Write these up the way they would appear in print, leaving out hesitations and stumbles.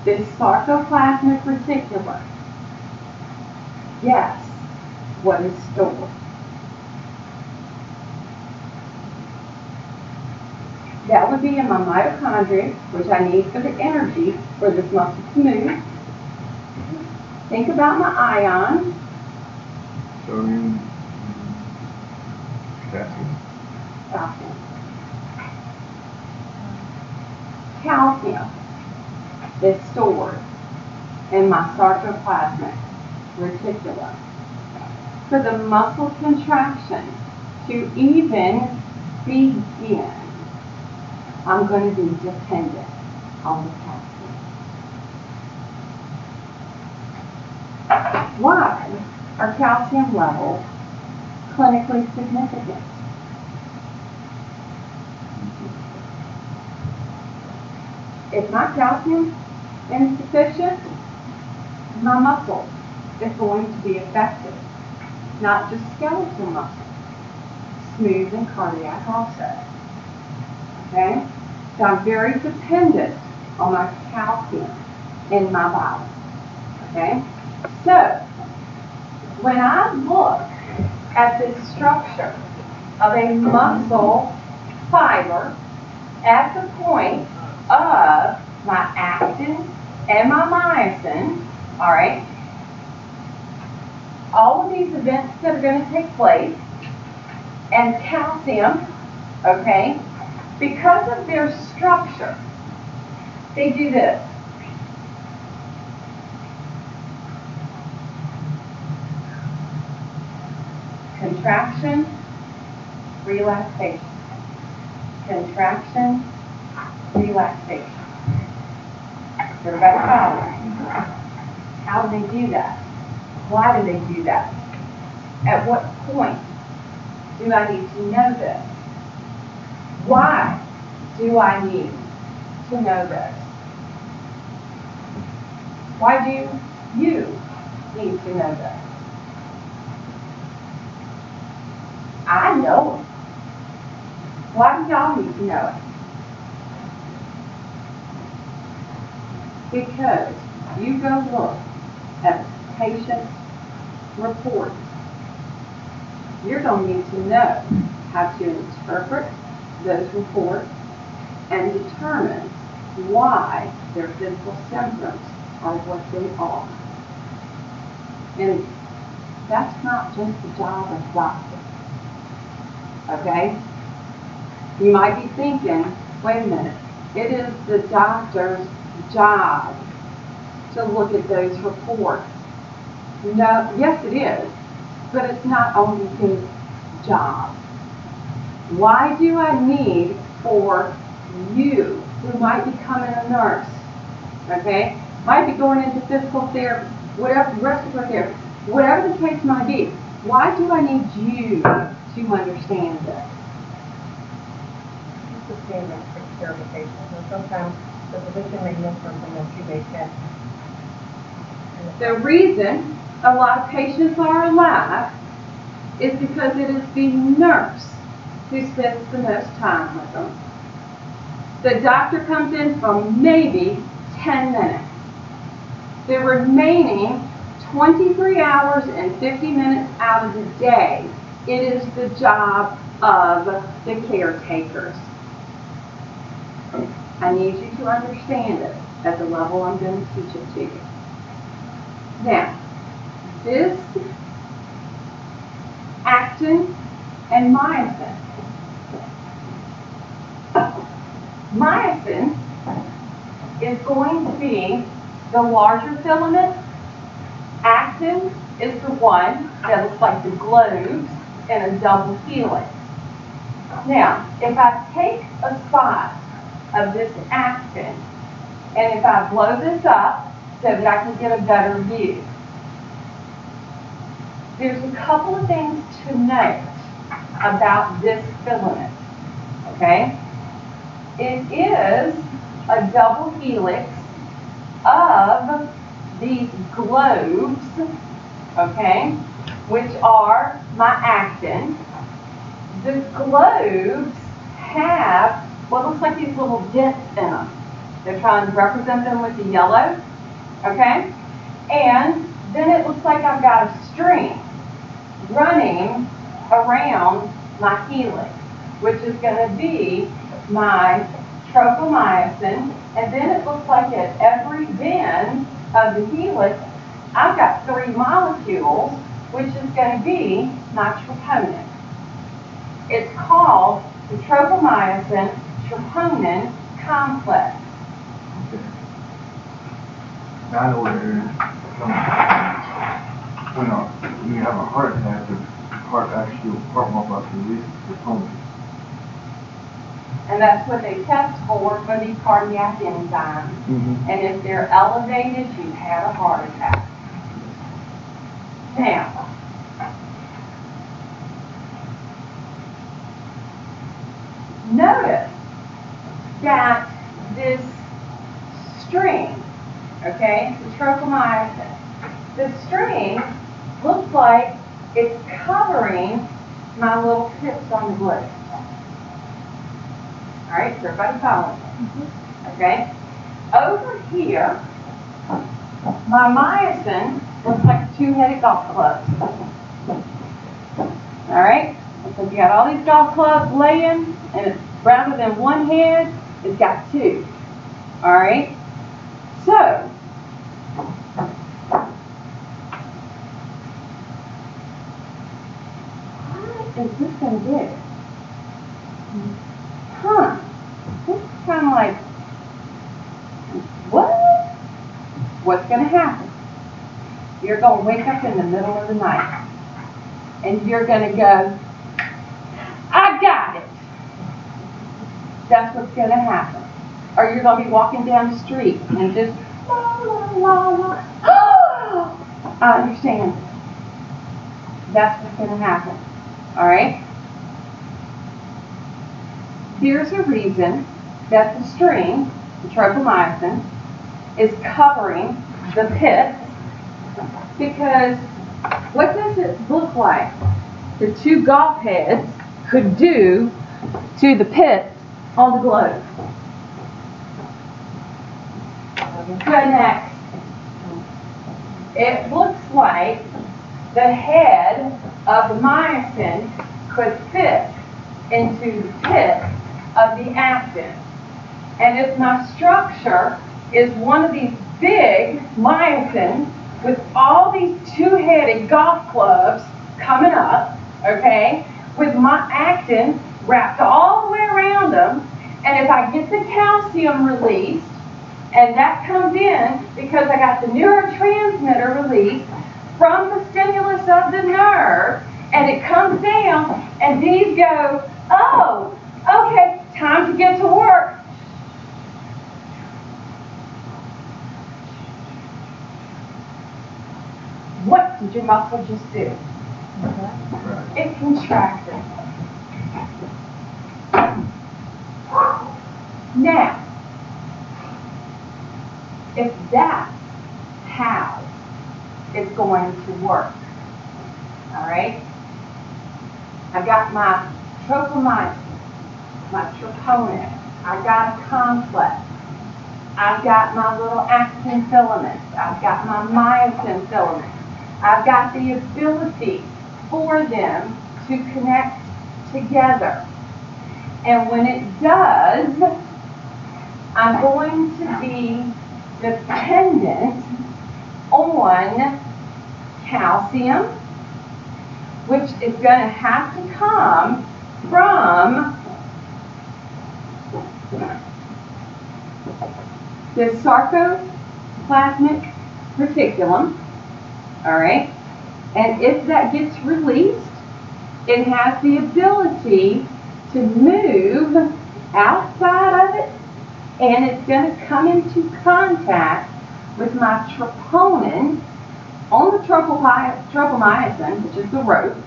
this sarcoplasmic reticulum, guess what is stored? That would be in my mitochondria, which I need for the energy for this muscle to move. Think about my ions. Sodium, potassium. Calcium is stored in my sarcoplasmic reticulum. For the muscle contraction to even begin, I'm going to be dependent on the calcium. Why are calcium levels clinically significant? If my calcium is insufficient, my muscle is going to be affected. Not just skeletal muscle, smooth and cardiac also. Okay? So I'm very dependent on my calcium in my body. Okay? So, when I look at this structure of a muscle fiber at the point of my actin and my myosin, all right, all of these events that are going to take place, and calcium, okay, because of their structure, they do this. Contraction, relaxation. Contraction, relaxation. Everybody follow? How do they do that? Why do they do that? At what point do I need to know this? Why do I need to know this? Why do you need to know this? I know it. Why do y'all need to know it? Because you go look at a patient's report, you're going to need to know how to interpret those reports and determine why their physical symptoms are what they are. And that's not just the job of doctors. Okay? You might be thinking, wait a minute, it is the doctor's job to look at those reports. No, yes it is, but it's not only his job. Why do I need for you, who might be becoming a nurse, okay, might be going into physical therapy, whatever, respiratory therapy, whatever the case might be, why do I need you to understand this? It's a standard for care of a patient. And sometimes the physician may miss something that you may catch. The reason a lot of patients are alive is because it is the nurse who spends the most time with them. The doctor comes in for maybe 10 minutes. The remaining 23 hours and 50 minutes out of the day, it is the job of the caretakers. I need you to understand it at the level I'm going to teach it to you. Now, this actin and myosin. Myosin is going to be the larger filament. Actin is the one that looks like the globes in a double helix. Now, if I take a spot of this actin, and if I blow this up so that I can get a better view, there's a couple of things to note about this filament, okay? It is a double helix of these globes, okay, which are my actin. The globes have what looks like these little dents in them. They're trying to represent them with the yellow, okay? And then it looks like I've got a string running around my helix, which is going to be my tropomyosin. And then it looks like at every bend of the helix, I've got 3 molecules, which is going to be my troponin. It's called the tropomyosin-troponin complex. Okay. Now I know what it is. When you have a heart attack, the heart muscle releases troponin. And that's what they test for these cardiac enzymes. And if they're elevated, you have a heart attack. Now, notice that this string, okay, the tropomyosin, the string looks like it's covering my little tips on the glue. All right, so everybody following me? Okay. Over here, my myosin looks like 2-headed golf clubs. All right. So you got all these golf clubs laying, and it's, rather than 1 head, it's got 2. All right. So what is this going to do? This is kind of like, what? What's going to happen? You're going to wake up in the middle of the night, and you're going to go, I got it. That's what's going to happen. Or you're going to be walking down the street and just, la, la, la, la. Oh, I understand. That's what's going to happen. All right? There's a reason that the string, the tropomyosin, is covering the pits, because what does it look like the 2 golf heads could do to the pits on the globe? Go next. It looks like the head of the myosin could fit into the pit of the actin. And if my structure is one of these big myosin with all these 2-headed golf clubs coming up, okay, with my actin wrapped all the way around them, and if I get the calcium released, and that comes in because I got the neurotransmitter released from the stimulus of the nerve, and it comes down, and these go, oh, okay, time to get to work. What did your muscle just do? It contracted. Now, if that's how it's going to work, all right? I got my tropomyosin, my troponin. I got a complex. I've got my little actin filaments. I've got my myosin filaments. I've got the ability for them to connect together. And when it does, I'm going to be dependent on calcium, which is going to have to come from the sarcoplasmic reticulum, all right? And if that gets released, it has the ability to move outside of it, and it's going to come into contact with my troponin on the tropomyosin, which is the rope.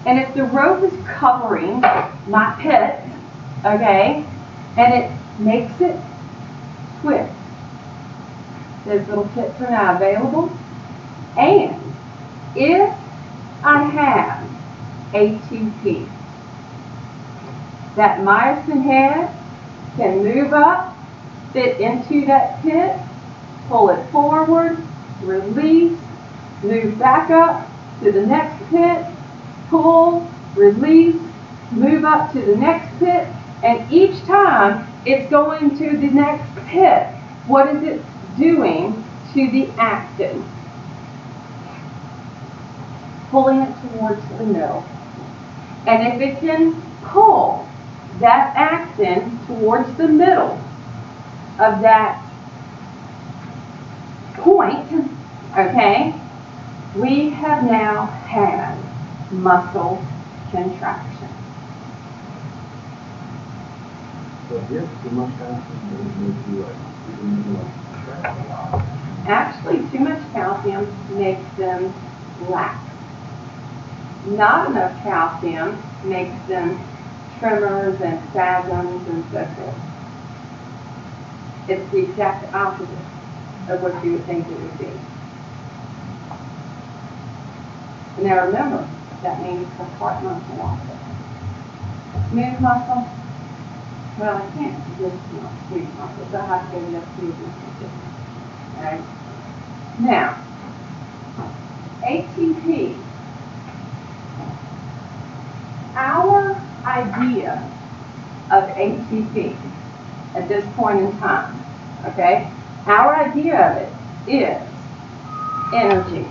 And if the rope is covering my pit, okay, and it makes it twist, those little pits are now available. And if I have ATP, that myosin head can move up fit into that pit, pull it forward, release, move back up to the next pit, pull, release, move up to the next pit, and each time it's going to the next pit. What is it doing to the actin? Pulling it towards the middle. And if it can pull that actin towards the middle of that point, okay, we have now had muscle contraction. So if too much calcium makes you contract a lot. Actually, too much calcium makes them lax. Not enough calcium makes them tremors and spasms and so forth. It's the exact opposite of what you would think it would be. Now remember, that means the heart muscle also. Smooth muscle, well, I can't just smooth muscle, so I have to go to smooth muscle too. Alright? Now, ATP. Our idea of ATP at this point in time, okay? Our idea of it is energy.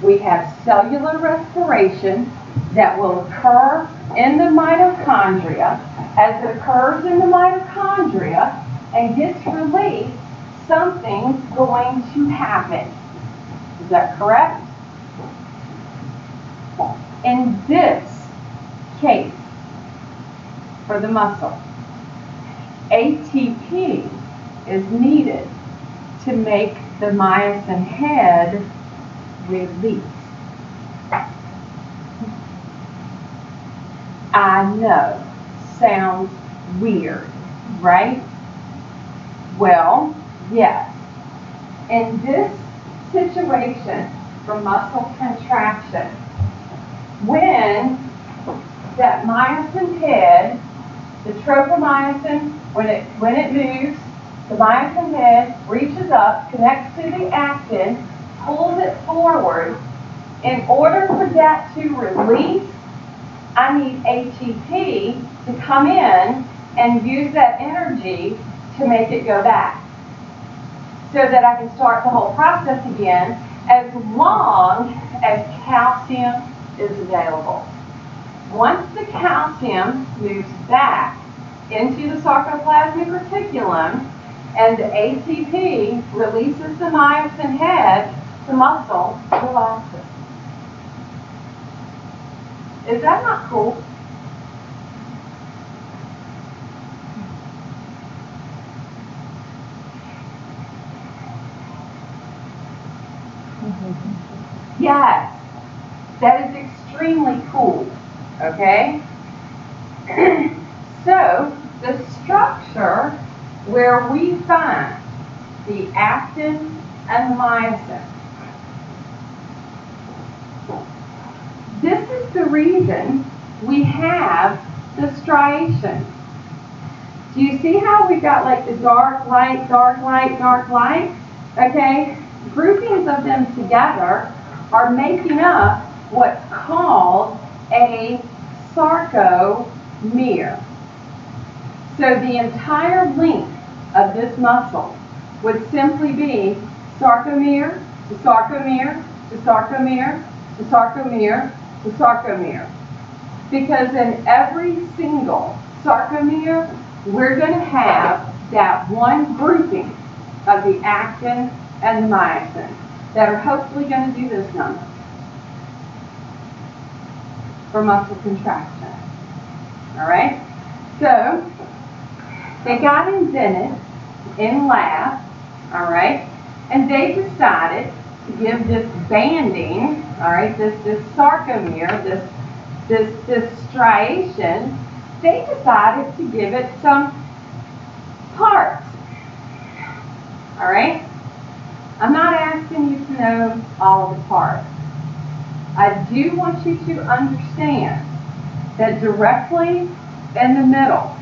We have cellular respiration that will occur in the mitochondria. As it occurs in the mitochondria and gets released, something's going to happen. Is that correct? In this case, for the muscle, ATP is needed to make the myosin head release. I know, sounds weird, right? Well, yes. In this situation for muscle contraction, when that myosin head, the tropomyosin, when it moves, the myosin head reaches up, connects to the actin, pulls it forward. In order for that to release, I need ATP to come in and use that energy to make it go back, so that I can start the whole process again, as long as calcium is available. Once the calcium moves back into the sarcoplasmic reticulum and the ATP releases the myosin head, the muscle relaxes. Is that not cool? Yes, that is extremely cool, okay? So, the structure where we find the actin and the myosin. This is the reason we have the striations. Do you see how we've got like the dark light, dark light, dark light? Okay? Groupings of them together are making up what's called a sarcomere. So the entire length of this muscle would simply be sarcomere to sarcomere to sarcomere to sarcomere to sarcomere. Because in every single sarcomere, we're going to have that one grouping of the actin and the myosin that are hopefully going to do this number for muscle contraction. All right? So, they got invented in lab, all right? And they decided to give this banding, all right, this sarcomere, this striation, they decided to give it some parts. All right? I'm not asking you to know all the parts. I do want you to understand that directly in the middle,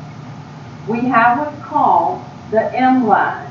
we have what's called the M line.